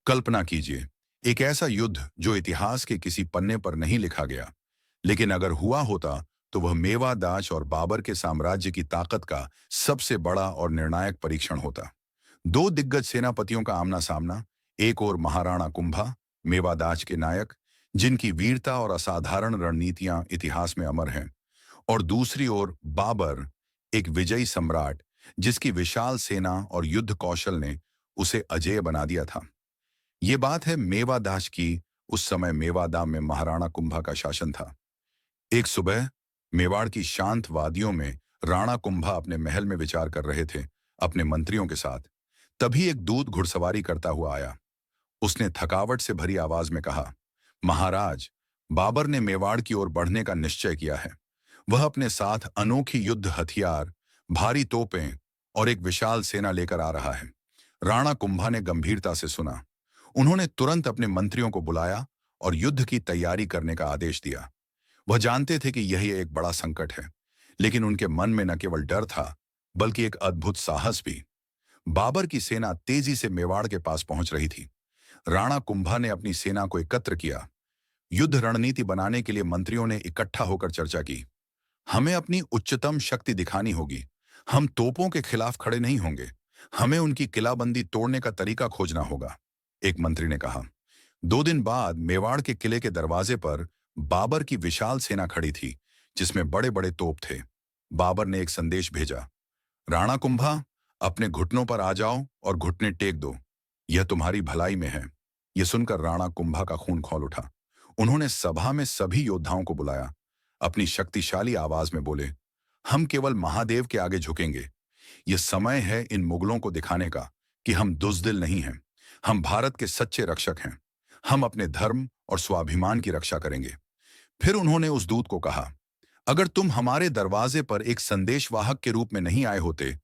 कल्पना कीजिए, एक ऐसा युद्ध जो इतिहास के किसी पन्ने पर नहीं लिखा गया, लेकिन अगर हुआ होता तो वह मेवादाच और बाबर के साम्राज्य की ताकत का सबसे बड़ा और निर्णायक परीक्षण होता। दो दिग्गज सेनापतियों का आमना सामना, एक और महाराणा कुंभा, मेवादाच के नायक, जिनकी वीरता और असाधारण रणनीतियां इतिहास में अमर हैं, और दूसरी ओर बाबर, एक विजयी सम्राट जिसकी विशाल सेना और युद्ध कौशल ने उसे अजेय बना दिया था। ये बात है मेवादास की। उस समय मेवादा में महाराणा कुंभा का शासन था। एक सुबह मेवाड़ की शांत वादियों में राणा कुंभा अपने महल में विचार कर रहे थे, अपने मंत्रियों के साथ। तभी एक दूत घुड़सवारी करता हुआ आया। उसने थकावट से भरी आवाज में कहा, महाराज, बाबर ने मेवाड़ की ओर बढ़ने का निश्चय किया है। वह अपने साथ अनोखी युद्ध हथियार, भारी तोपें और एक विशाल सेना लेकर आ रहा है। राणा कुंभा ने गंभीरता से सुना। उन्होंने तुरंत अपने मंत्रियों को बुलाया और युद्ध की तैयारी करने का आदेश दिया। वह जानते थे कि यही एक बड़ा संकट है, लेकिन उनके मन में न केवल डर था, बल्कि एक अद्भुत साहस भी। बाबर की सेना तेजी से मेवाड़ के पास पहुंच रही थी। राणा कुंभा ने अपनी सेना को एकत्र किया। युद्ध रणनीति बनाने के लिए मंत्रियों ने इकट्ठा होकर चर्चा की। हमें अपनी उच्चतम शक्ति दिखानी होगी। हम तोपों के खिलाफ खड़े नहीं होंगे। हमें उनकी किलाबंदी तोड़ने का तरीका खोजना होगा, एक मंत्री ने कहा। 2 दिन बाद मेवाड़ के किले के दरवाजे पर बाबर की विशाल सेना खड़ी थी, जिसमें बड़े बड़े तोप थे। बाबर ने एक संदेश भेजा, राणा कुंभा, अपने घुटनों पर आ जाओ और घुटने टेक दो। यह तुम्हारी भलाई में है। यह सुनकर राणा कुंभा का खून खौल उठा। उन्होंने सभा में सभी योद्धाओं को बुलाया। अपनी शक्तिशाली आवाज में बोले, हम केवल महादेव के आगे झुकेंगे। यह समय है इन मुगलों को दिखाने का कि हम बुज़दिल नहीं हैं। हम भारत के सच्चे रक्षक हैं। हम अपने धर्म और स्वाभिमान की रक्षा करेंगे। फिर उन्होंने उस दूत को कहा, अगर तुम हमारे दरवाजे पर एक संदेशवाहक के रूप में नहीं आए होते,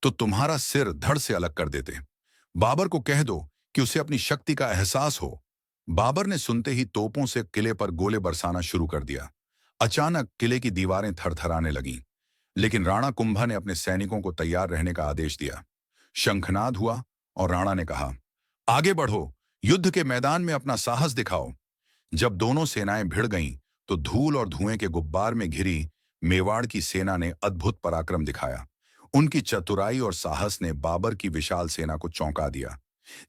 तो तुम्हारा सिर धड़ से अलग कर देते। बाबर को कह दो कि उसे अपनी शक्ति का एहसास हो। बाबर ने सुनते ही तोपों से किले पर गोले बरसाना शुरू कर दिया। अचानक किले की दीवारें थरथराने लगीं, लेकिन राणा कुंभा ने अपने सैनिकों को तैयार रहने का आदेश दिया। शंखनाद हुआ और राणा ने कहा, आगे बढ़ो, युद्ध के मैदान में अपना साहस दिखाओ। जब दोनों सेनाएं भिड़ गईं, तो धूल और धुएं के गुब्बार में घिरी मेवाड़ की सेना ने अद्भुत पराक्रम दिखाया। उनकी चतुराई और साहस ने बाबर की विशाल सेना को चौंका दिया।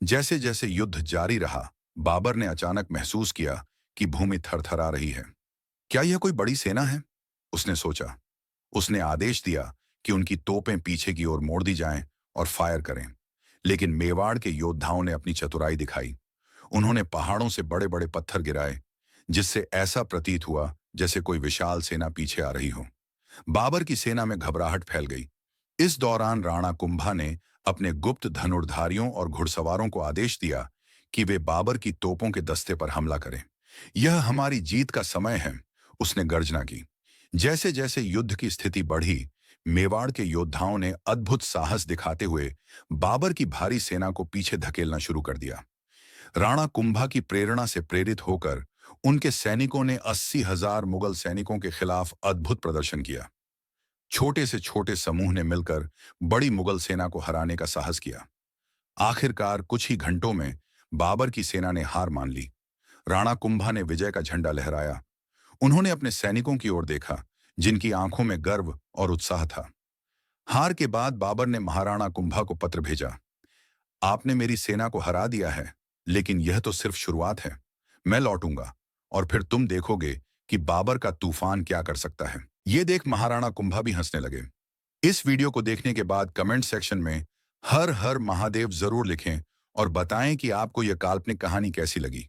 जैसे जैसे युद्ध जारी रहा, बाबर ने अचानक महसूस किया कि भूमि थरथरा रही है। क्या यह कोई बड़ी सेना है? उसने सोचा। उसने आदेश दिया कि उनकी तोपें पीछे की ओर मोड़ दी जाएं और फायर करें। लेकिन मेवाड़ के योद्धाओं ने अपनी चतुराई दिखाई। उन्होंने पहाड़ों से बड़े बड़े पत्थर गिराए, जिससे ऐसा प्रतीत हुआ जैसे कोई विशाल सेना पीछे आ रही हो। बाबर की सेना में घबराहट फैल गई। इस दौरान राणा कुंभा ने अपने गुप्त धनुर्धारियों और घुड़सवारों को आदेश दिया कि वे बाबर की तोपों के दस्ते पर हमला करें। यह हमारी जीत का समय है, उसने गर्जना की। जैसे जैसे युद्ध की स्थिति बढ़ी, मेवाड़ के योद्धाओं ने अद्भुत साहस दिखाते हुए बाबर की भारी सेना को पीछे धकेलना शुरू कर दिया। राणा कुंभा की प्रेरणा से प्रेरित होकर उनके सैनिकों ने 80,000 मुगल सैनिकों के खिलाफ अद्भुत प्रदर्शन किया। छोटे से छोटे समूह ने मिलकर बड़ी मुगल सेना को हराने का साहस किया। आखिरकार कुछ ही घंटों में बाबर की सेना ने हार मान ली। राणा कुंभा ने विजय का झंडा लहराया। उन्होंने अपने सैनिकों की ओर देखा, जिनकी आंखों में गर्व और उत्साह था। हार के बाद बाबर ने महाराणा कुंभा को पत्र भेजा, आपने मेरी सेना को हरा दिया है, लेकिन यह तो सिर्फ शुरुआत है। मैं लौटूंगा और फिर तुम देखोगे कि बाबर का तूफान क्या कर सकता है। ये देख महाराणा कुंभा भी हंसने लगे। इस वीडियो को देखने के बाद कमेंट सेक्शन में हर हर महादेव जरूर लिखें और बताएं कि आपको यह काल्पनिक कहानी कैसी लगी।